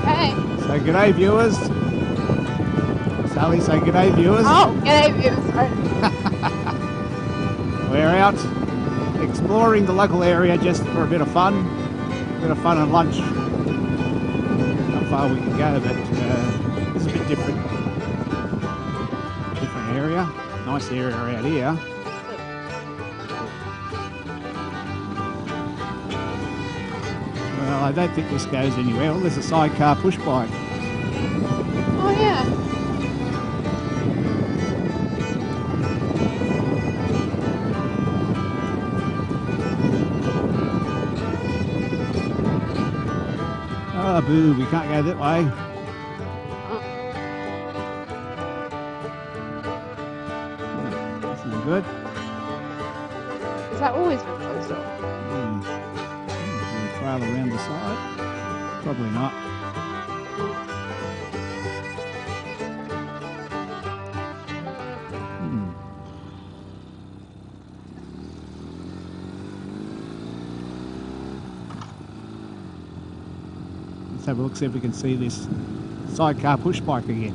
Hey. So g'day viewers. Sally, say g'day viewers. Oh, g'day viewers. We're out exploring the local area just for a bit of fun and lunch. How far we can go, but this is a bit different. Different area. Nice area out here. Well, I don't think this goes anywhere. Well, there's a sidecar push bike. Oh, yeah. Oh, boo, we can't go that way. That's not good. Is that always been closed off? Trail around the side? Probably not. Let's have a look, see if we can see this sidecar push bike again.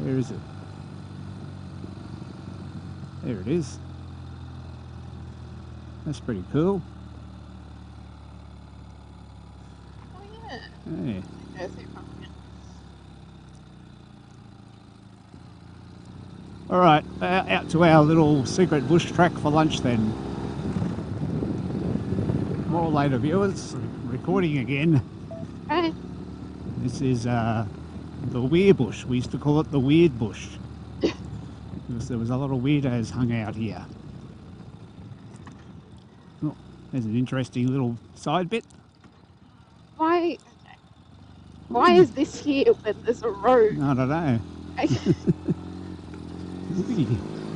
Where is it? There it is. That's pretty cool. Oh, yeah. Yeah. All right, out to our little secret bush track for lunch then. More later, viewers. Recording again. Hey. This is the weir bush. We used to call it the weird bush. Because there was a lot of weirdos hung out here. Oh, there's an interesting little side bit. Why is this here when there's a road? I don't know.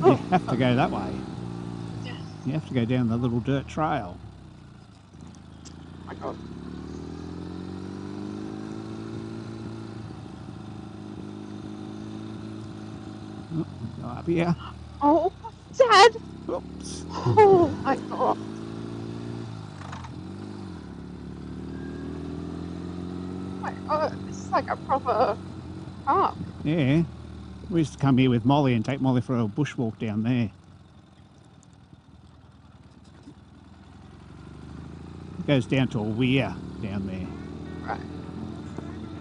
You have to go that way. You have to go down the little dirt trail. Oh my God. Oh, go up here. Oh, Dad! Oops. Oh my God. Oh my God, this is like a proper park. Yeah. We used to come here with Molly and take Molly for a bushwalk down there. It goes down to a weir down there. Right.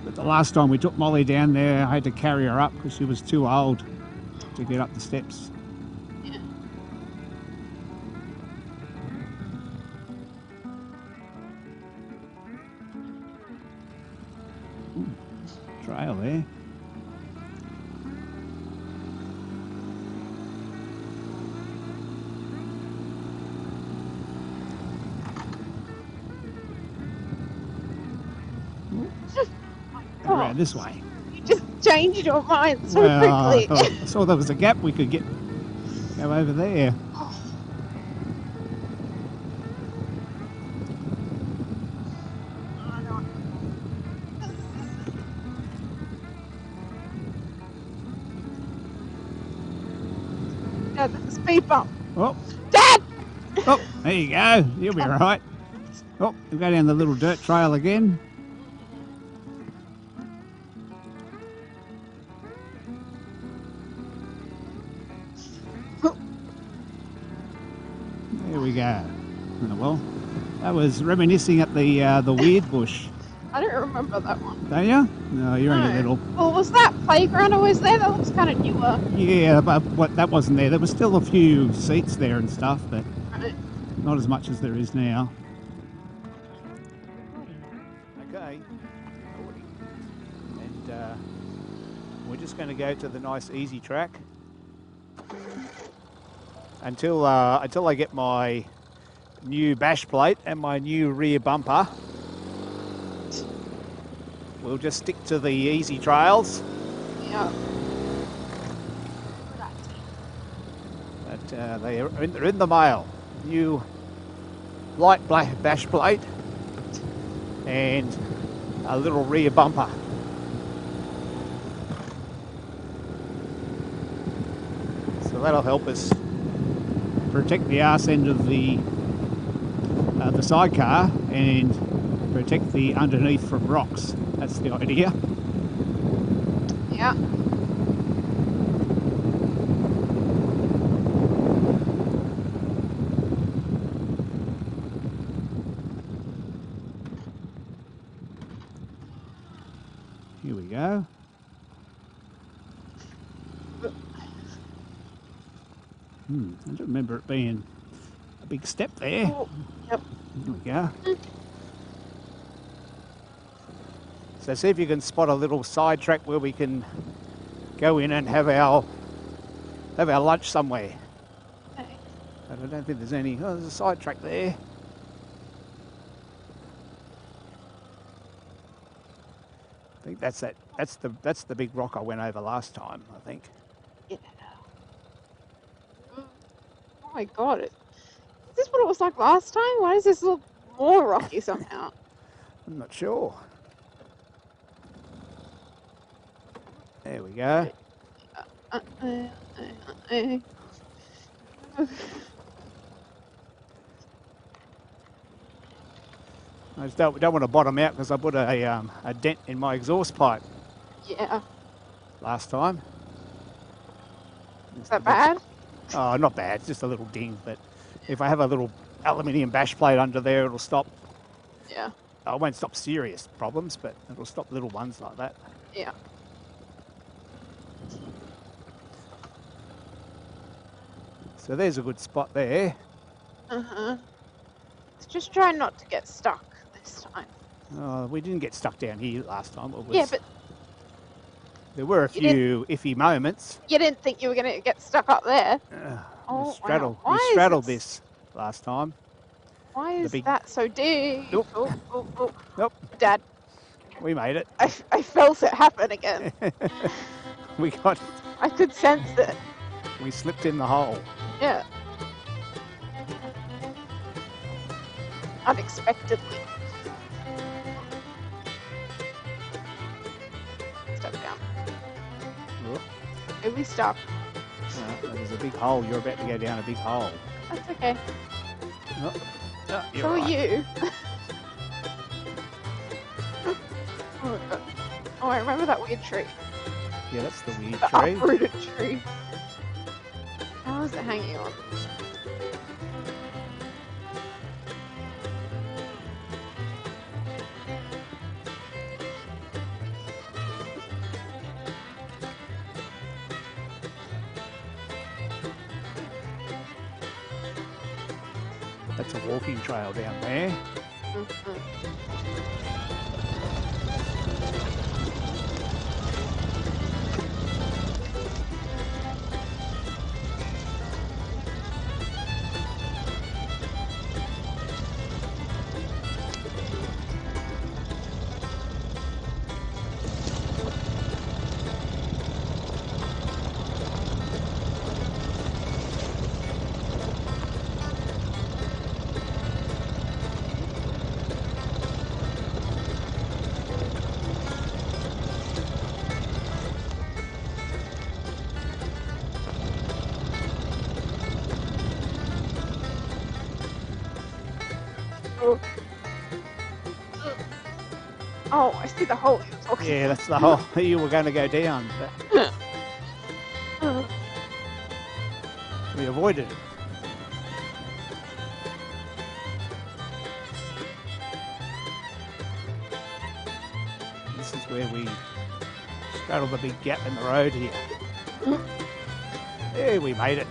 But the last time we took Molly down there, I had to carry her up because she was too old to get up the steps. Yeah. Ooh, trail there. Around this way. You just changed your mind so quickly. I saw there was a gap we could go over there. Dad, there's a speed bump. Oh, Dad! oh, there you go. You'll be all right. Oh, we'll go down the little dirt trail again. There we go. Oh, well, that was reminiscing at the weird bush. I don't remember that one. Don't you? No, you're only little. Well, was that playground always there? That looks kind of newer. Yeah, but that wasn't there. There was still a few seats there and stuff, but Right. not as much as there is now. Okay, and we're just going to go to the nice easy track until I get my new bash plate and my new rear bumper. We'll just stick to the easy trails. Yeah. But they're in the mail. New light black bash plate and a little rear bumper. So that'll help us protect the arse end of the the sidecar and protect the underneath from rocks. That's the idea. Yeah. Here we go. I don't remember it being a big step there. Oh, yep. Here we go. So see if you can spot a little side track where we can go in and have our lunch somewhere. Okay. But I don't think there's any. Oh, there's a side track there. I think that's that. That's the big rock I went over last time, I think. Yeah. Oh my god. Is this what it was like last time? Why does this look more rocky somehow? I'm not sure. There we go. I just don't want to bottom out because I put a dent in my exhaust pipe Yeah. last time. Is that bad? Oh, not bad. Just a little ding. But if I have a little aluminium bash plate under there, it'll stop. Yeah. I won't stop serious problems, but it'll stop little ones like that. Yeah. So there's a good spot there. Uh-huh. Just try not to get stuck this time. We didn't get stuck down here last time. Yeah, but there were a few iffy moments. you didn't think you were going to get stuck up there. We straddled this last time. Why is that so deep? Nope. Oh. Nope. Dad. We made it. I felt it happen again. We got it. I could sense it. We slipped in the hole. Yeah. Unexpectedly. Step down. Whoop. Did we stop? There's a big hole. You're about to go down a big hole. That's okay. Oh, So are you. Oh, I remember that weird tree. Yeah, that's the weird The tree. uprooted tree. How is it hanging on? That's a walking trail down there. Oh, I see the hole you're talking Yeah, that's the hole you were going to go down. But we avoided it. This is where we straddle the big gap in the road here. Yeah, we made it.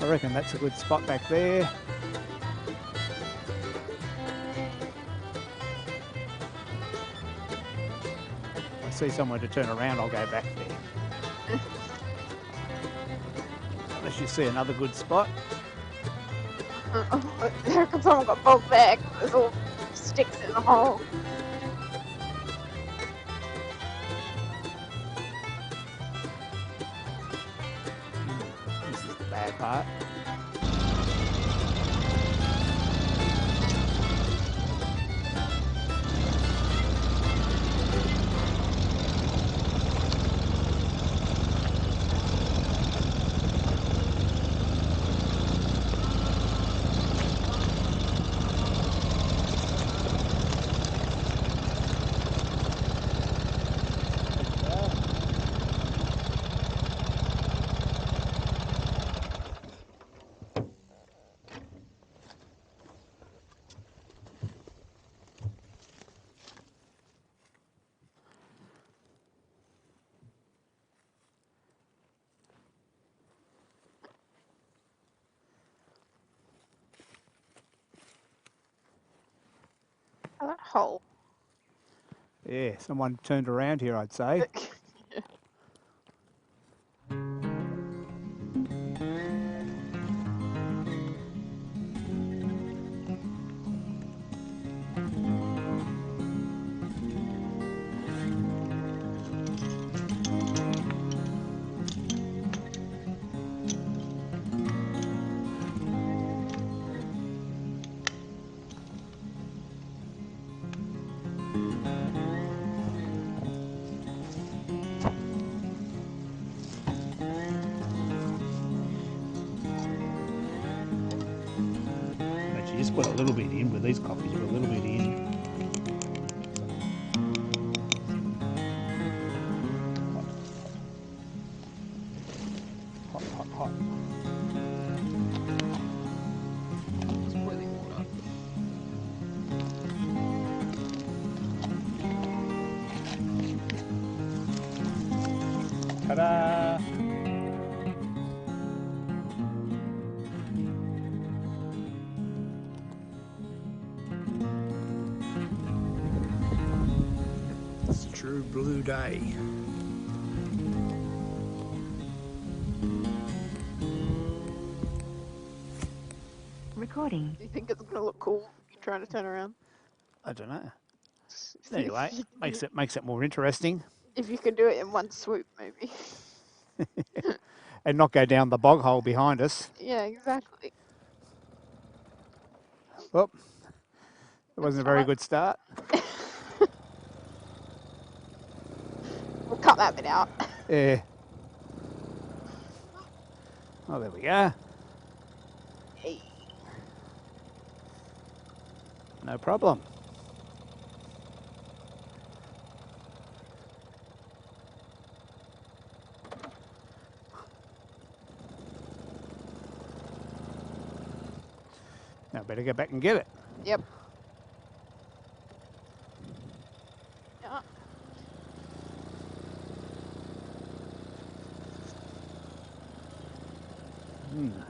I reckon that's a good spot back there. If I see somewhere to turn around, I'll go back there. Unless you see another good spot. There comes someone got bogged back. There's all sticks in the hole. This is the bad part. Oh, that hole. Yeah, someone turned around here, I'd say. Actually, just put a little bit in with these coffees, put a little bit in. Hot, hot, hot. It's boiling water. Ta-da! It's a true blue day. Recording. Do you think it's gonna look cool if you're trying to turn around? I don't know. See Anyway, if you makes it more interesting. if you can do it in one swoop, maybe. And not go down the bog hole behind us. Yeah, exactly. Well, it wasn't a very good start. We'll cut that bit out. Yeah. Oh, there we go. Hey. No problem. Now better go back and get it. Yep. Yeah.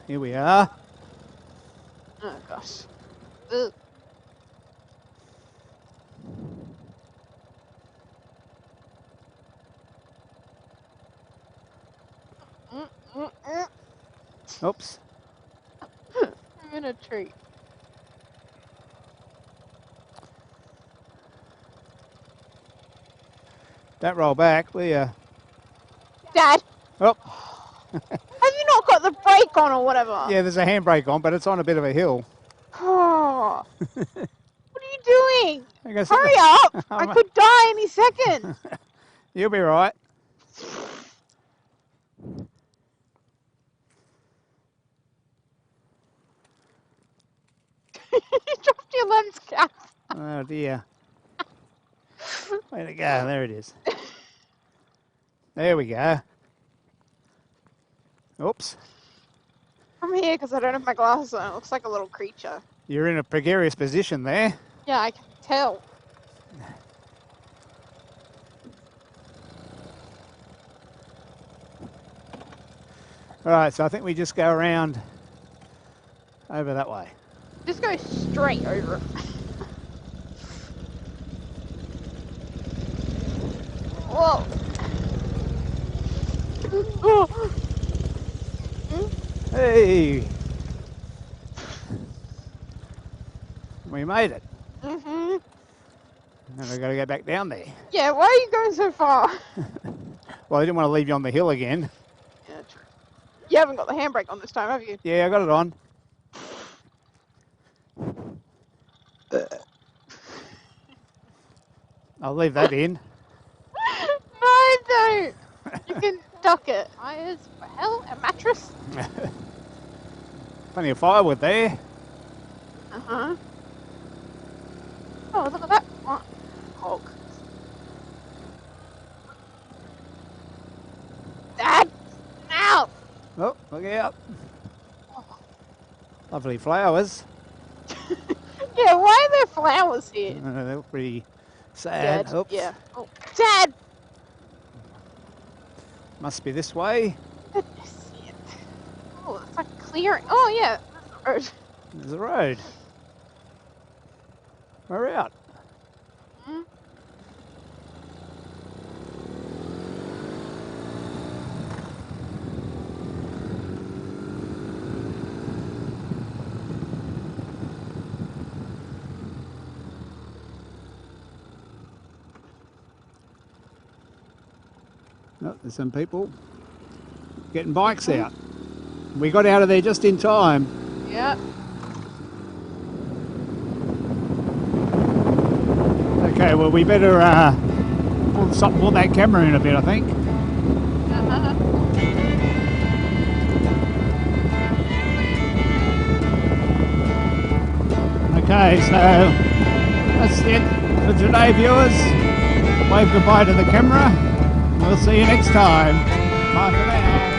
Here we are. Oh gosh. Ugh. Mm, mm, mm. Oops. I'm in a tree. Don't roll back, will ya? Dad. Oh. Have you not got the brake on or whatever? Yeah, there's a handbrake on, but it's on a bit of a hill. Oh. What are you doing? I guess Hurry up! I I'm- could die any second. You'll be right. You dropped your lens cap. Oh dear. Where'd it go? There it is. There we go. Oops. From here, because I don't have my glasses on, it looks like a little creature. You're in a precarious position there. Yeah, I can tell. All right, so I think we just go around over that way. Just go straight over it. Whoa. Hey! We made it. Mm-hmm. Now we've got to go back down there. Yeah, why are you going so far? Well, I didn't want to leave you on the hill again. Yeah, true. You haven't got the handbrake on this time, have you? Yeah, I got it on. I'll leave that in. No, don't. You can duck it. Tires, well, a mattress. Plenty of firewood there. Uh-huh. Oh, look at that. Oh, hog. Dad! Now! Oh, look out. Lovely flowers. Yeah, why are there flowers here? They look pretty sad. Dead. Oops. Yeah. Oh, Dad! Must be this way. Goodness, see it. Oh, it's like clearing. Oh, yeah. That's the road. There's a road. We're out. Oh, there's some people getting bikes out. We got out of there just in time. Yeah. Okay, well we better pull that camera in a bit, I think. Okay, so that's it for today, viewers. Wave goodbye to the camera. We'll see you next time. Bye for now.